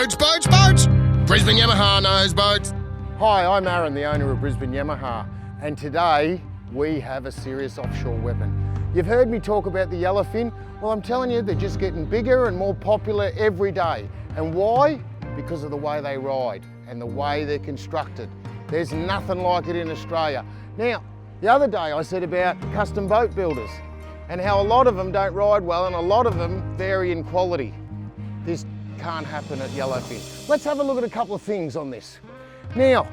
Boats, boats, boats! Brisbane Yamaha knows boats. Hi, I'm Aaron, the owner of Brisbane Yamaha, and today we have a serious offshore weapon. You've heard me talk about the Yellowfin. Well, I'm telling you, they're just getting bigger and more popular every day. And why? Because of the way they ride and the way they're constructed. There's nothing like it in Australia. Now, the other day I said about custom boat builders and how a lot of them don't ride well and a lot of them vary in quality. This can't happen at Yellowfin. Let's have a look at a couple of things on this. Now,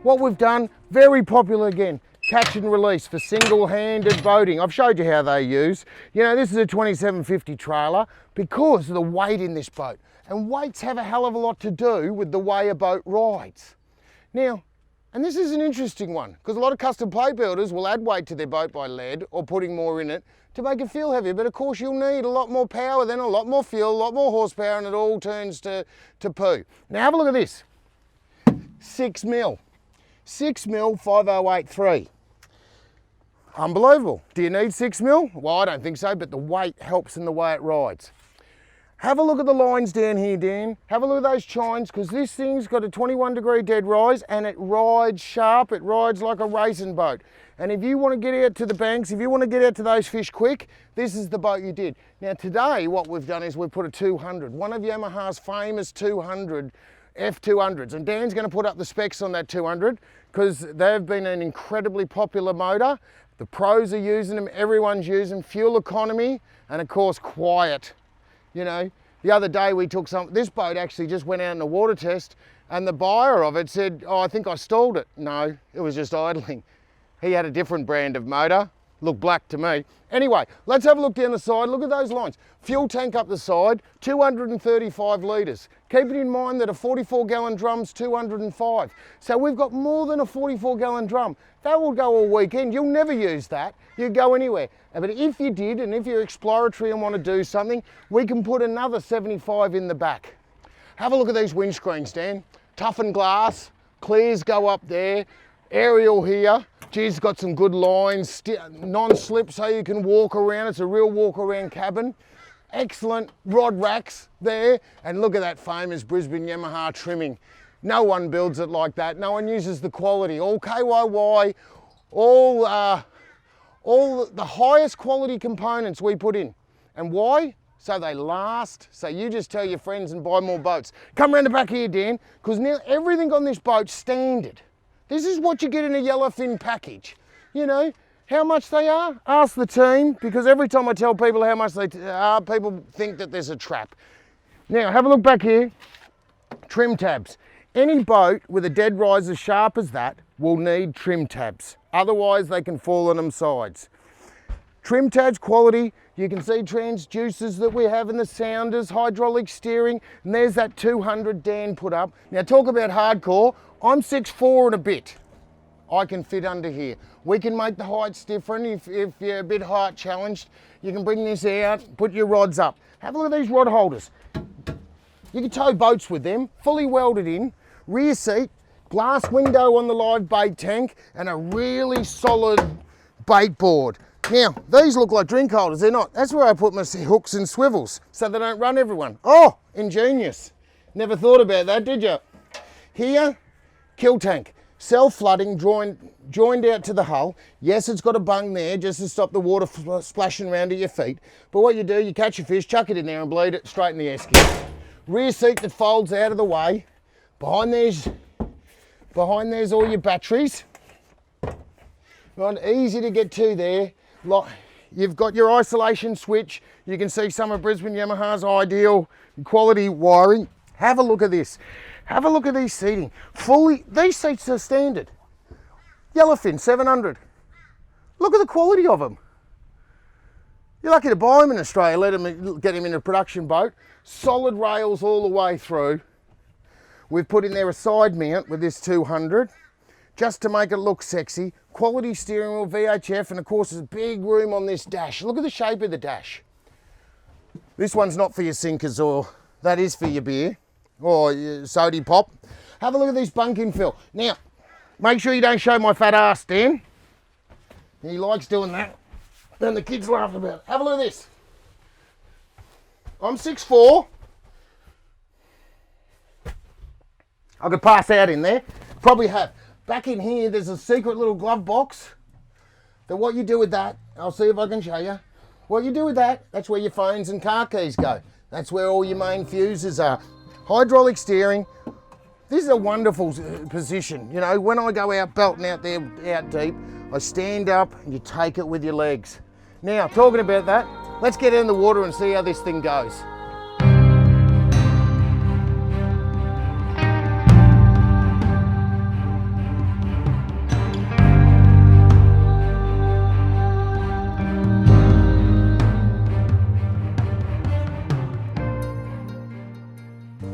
what we've done, very popular again, catch and release for single-handed boating. I've showed you how they use. You know, this is a 2750 trailer because of the weight in this boat. And weights have a hell of a lot to do with the way a boat rides. Now, and this is an interesting one because a lot of custom plate builders will add weight to their boat by lead or putting more in it to make it feel heavier. But of course you'll need a lot more power, then a lot more fuel, a lot more horsepower, and it all turns to poo. Now have a look at this. 6 mil. 6 mil 5083. Unbelievable. Do you need 6 mil? Well, I don't think so, but the weight helps in the way it rides. Have a look at the lines down here, Dan. Have a look at those chines, because this thing's got a 21-degree dead rise and it rides sharp. It rides like a racing boat. And if you want to get out to the banks, if you want to get out to those fish quick, this is the boat you did. Now today, what we've done is we've put a 200, one of Yamaha's famous 200 F200s. And Dan's going to put up the specs on that 200 because they've been an incredibly popular motor. The pros are using them, everyone's using them, fuel economy, and of course, quiet. You know, the other day we took this boat actually just went out in a water test and the buyer of it said, oh, I think I stalled it. No, it was just idling. He had a different brand of motor, looked black to me. Anyway, let's have a look down the side. Look at those lines. Fuel tank up the side, 235 litres. Keep it in mind that a 44-gallon drum's 205. So we've got more than a 44-gallon drum. That will go all weekend. You'll never use that. You go anywhere. But if you did, and if you're exploratory and want to do something, we can put another 75 in the back. Have a look at these windscreens, Dan. Toughened glass, clears go up there, aerial here. Geez, got some good lines, non-slip so you can walk around. It's a real walk-around cabin. Excellent rod racks there. And look at that famous Brisbane Yamaha trimming. No one builds it like that. No one uses the quality. All KYY, all the highest quality components we put in. And why? So they last. So you just tell your friends and buy more boats. Come round the back here, Dan, because now everything on this boat's standard. This is what you get in a Yellowfin package. You know, how much they are? Ask the team, because every time I tell people how much they are, people think that there's a trap. Now, have a look back here. Trim tabs. Any boat with a dead rise as sharp as that will need trim tabs. Otherwise, they can fall on them sides. Trim tabs, quality. You can see transducers that we have in the sounders, hydraulic steering, and there's that 200 Dan put up. Now, talk about hardcore. I'm 6'4" and a bit. I can fit under here. We can make the heights different. If you're a bit height challenged, you can bring this out, put your rods up. Have a look at these rod holders. You can tow boats with them, fully welded in, rear seat, glass window on the live bait tank, and a really solid bait board. Now, these look like drink holders, they're not. That's where I put my hooks and swivels, so they don't run everyone. Oh, ingenious. Never thought about that, did you? Here, kill tank, self-flooding, joined out to the hull. Yes, it's got a bung there just to stop the water splashing around at your feet. But what you do, you catch your fish, chuck it in there and bleed it straight in the esky. Rear seat that folds out of the way. Behind there's all your batteries. Right, easy to get to there. You've got your isolation switch. You can see some of Brisbane Yamaha's ideal quality wiring. Have a look at this. Have a look at these seating. These seats are standard. Yellowfin 700. Look at the quality of them. You're lucky to buy them in Australia, get them in a production boat. Solid rails all the way through. We've put in there a side mount with this 200, just to make it look sexy. Quality steering wheel, VHF, and of course there's big room on this dash. Look at the shape of the dash. This one's not for your sinkers, or that is for your beer, or your sody pop. Have a look at this bunk infill. Now, make sure you don't show my fat ass, Dan. He likes doing that. Then the kids laugh about it. Have a look at this. I'm 6'4". I could pass out in there. Probably have. Back in here, there's a secret little glove box. That what you do with that, I'll see if I can show you. What you do with that, that's where your phones and car keys go. That's where all your main fuses are. Hydraulic steering. This is a wonderful position. You know, when I go out belting out there, out deep, I stand up and you take it with your legs. Now, talking about that, let's get in the water and see how this thing goes.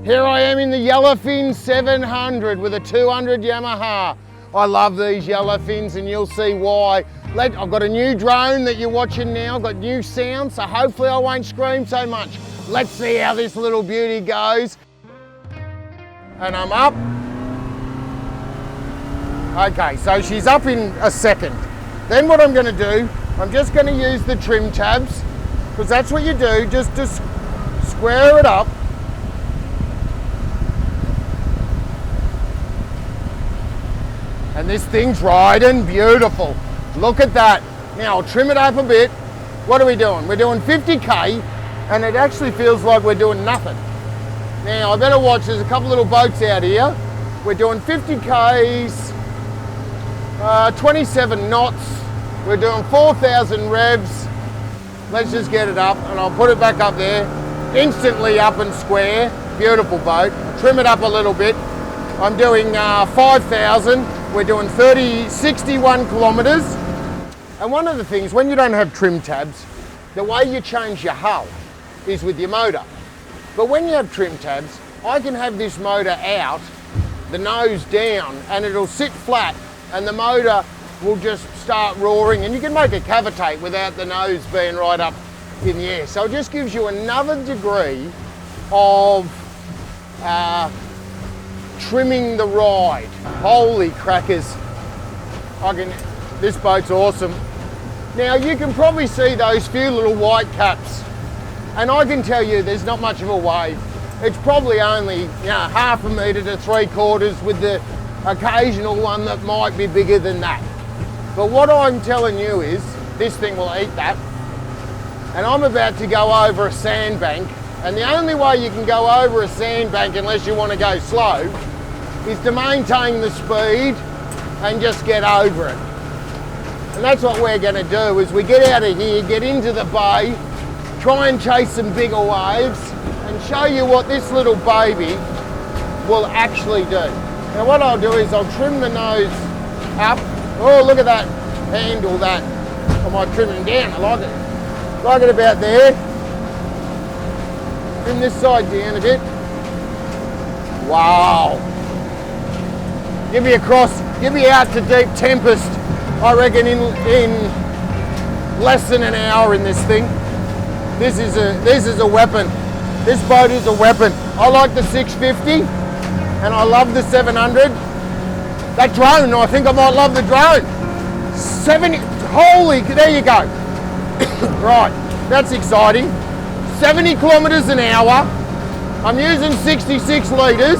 Here I am in the Yellowfin 700 with a 200 Yamaha. I love these Yellowfins and you'll see why. I've got a new drone that you're watching now, got new sound, so hopefully I won't scream so much. Let's see how this little beauty goes. And I'm up. Okay, so she's up in a second. Then what I'm gonna do, I'm just gonna use the trim tabs, because that's what you do, just to square it up. And this thing's riding beautiful. Look at that. Now I'll trim it up a bit. What are we doing? We're doing 50K and it actually feels like we're doing nothing. Now I better watch, there's a couple little boats out here. We're doing 50Ks, 27 knots. We're doing 4,000 revs. Let's just get it up and I'll put it back up there. Instantly up and square. Beautiful boat. Trim it up a little bit. I'm doing 5,000. We're doing 61 kilometers. And one of the things, when you don't have trim tabs, the way you change your hull is with your motor. But when you have trim tabs, I can have this motor out, the nose down, and it'll sit flat, and the motor will just start roaring, and you can make it cavitate without the nose being right up in the air. So it just gives you another degree of trimming the ride. Holy crackers. This boat's awesome. Now you can probably see those few little white caps, and I can tell you there's not much of a wave. It's probably only half a metre to 3/4 with the occasional one that might be bigger than that. But what I'm telling you is this thing will eat that. And I'm about to go over a sandbank, and the only way you can go over a sandbank unless you want to go slow is to maintain the speed and just get over it. And that's what we're going to do is we get out of here, get into the bay, try and chase some bigger waves and show you what this little baby will actually do. Now what I'll do is I'll trim the nose up. Oh, look at that handle, that. I might trim him down, I like it. Like it about there. Trim this side down a bit. Wow. Give me out to deep tempest, I reckon in less than an hour in this thing. This is a weapon. This boat is a weapon. I like the 650 and I love the 700. That drone, I think I might love the drone. 70, holy, there you go. Right, that's exciting. 70 kilometers an hour. I'm using 66 litres,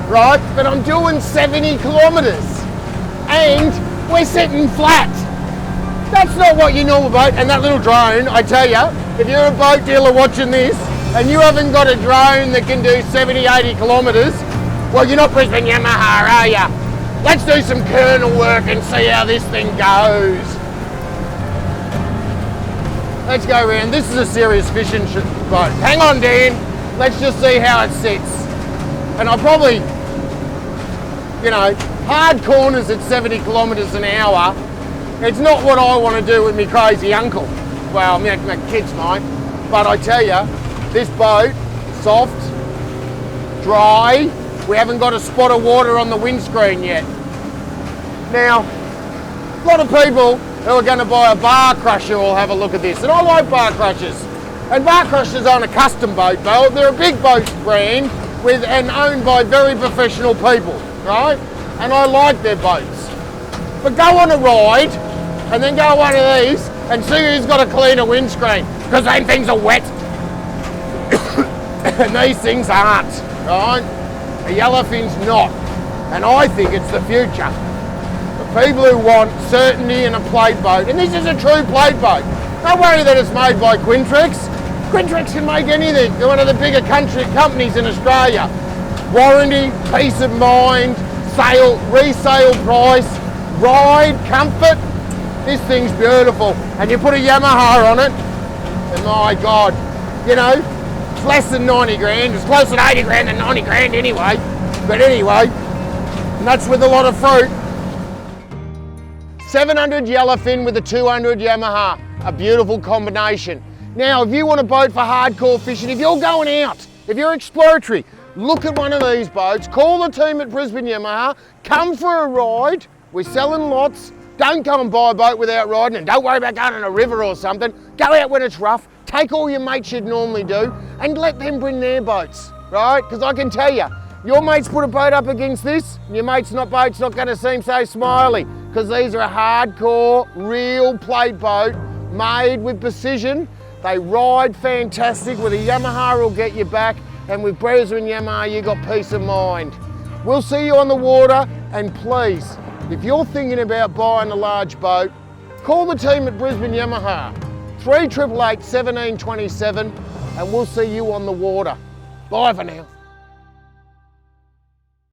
right? But I'm doing 70 kilometers and we're sitting flat. That's not what you normal boat. And that little drone, I tell you, if you're a boat dealer watching this and you haven't got a drone that can do 70, 80 kilometers, well, you're not Brisbane Yamaha, are ya? Let's do some kernel work and see how this thing goes. Let's go around. This is a serious fishing boat. Hang on, Dan. Let's just see how it sits. And I'll probably, hard corners at 70 kilometers an hour. It's not what I want to do with me crazy uncle. Well, my kids might. But I tell you, this boat, soft, dry. We haven't got a spot of water on the windscreen yet. Now, a lot of people who are going to buy a bar crusher will have a look at this. And I like bar crushers. And bar crushers aren't a custom boat. They're a big boat brand and owned by very professional people, right? And I like their boats. But go on a ride and then go on one of these and see who's got a cleaner windscreen, because them things are wet. And these things aren't, right? A Yellowfin's not. And I think it's the future. For people who want certainty in a plate boat, and this is a true plate boat. Don't worry that it's made by Quintrex. Quintrex can make anything. They're one of the bigger companies in Australia. Warranty, peace of mind, sale, resale price, ride, comfort. This thing's beautiful. And you put a Yamaha on it, and my God, you know, it's less than 90 grand. It's closer to 80 grand than 90 grand anyway. But anyway, and that's with a lot of fruit. 700 Yellowfin with a 200 Yamaha. A beautiful combination. Now, if you want a boat for hardcore fishing, if you're going out, if you're exploratory, look at one of these boats, call the team at Brisbane Yamaha, come for a ride. We're selling lots. Don't go and buy a boat without riding, and don't worry about going on a river or something. Go out when it's rough, take all your mates you'd normally do, and let them bring their boats, right? Because I can tell you, your mates put a boat up against this, and your mate's boat's not going to seem so smiley, because these are a hardcore, real plate boat, made with precision. They ride fantastic. With a Yamaha, will get you back, and with Brisbane Yamaha, you got peace of mind. We'll see you on the water, and please, if you're thinking about buying a large boat, call the team at Brisbane Yamaha, 3888 1727, and we'll see you on the water. Bye for now.